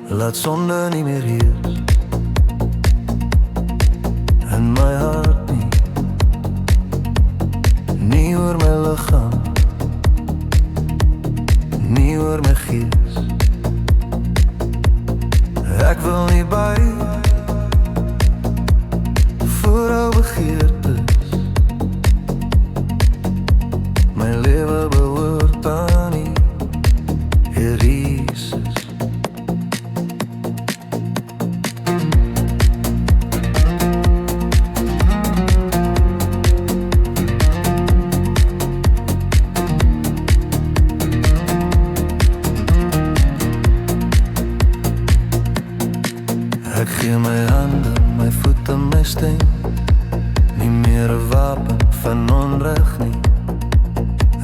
Laat sonde nie meer heers in my hart nie, nie oor my liggaam, nie oor my gees. Ek wil nie by voor ou begeertes. My lewe behoort aan U, Heer Jesus. Ek gee my hande, my voete, my stem, nie meer 'n wapen van onreg nie.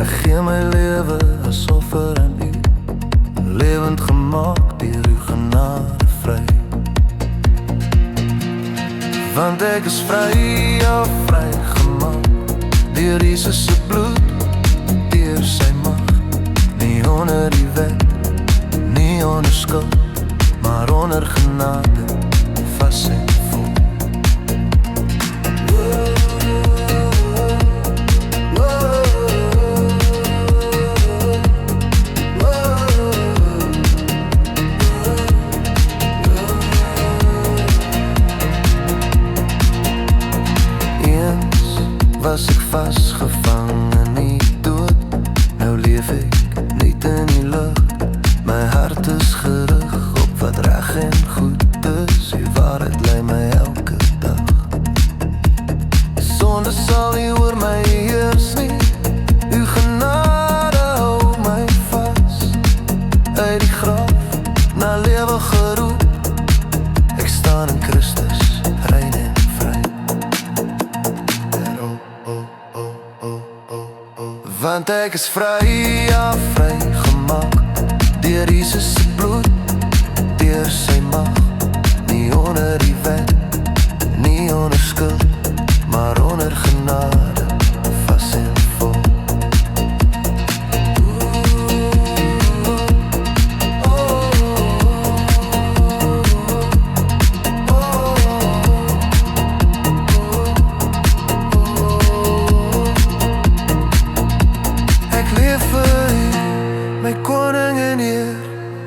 Ek gee my lewe as offer aan U, lewend gemaak deur U genade vry. Want ek is vry, ja vry gemaak, deur Jesus se bloed, deur sy mag. Nie onder die wet, nie onder skuld, maar onder genade, vas en vol. Eens was ek vasgevang in die dood, nou leef ek net in die lig. My hart is gerig op wat reg en goed is, U waarheid lei my elke dag. Sonde sal nie oor my heers nie, U genade hou my vas. Uit die graf na lewe geroep, ek staan in Christus, rein en vry. Want ek is vry, ja vry gemaak, deur Jesus se bloed, deur sy mag. Nie onder die wet, nie onder skuld, maar onder genade, vas en vol. Ek leef vir U, my koning en Heer,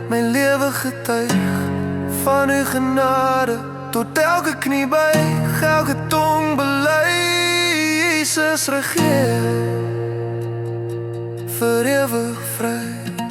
my lewe getuig van U genade, tot elke knie buig, elke tong bely, Jesus regeer, vir ewig vry.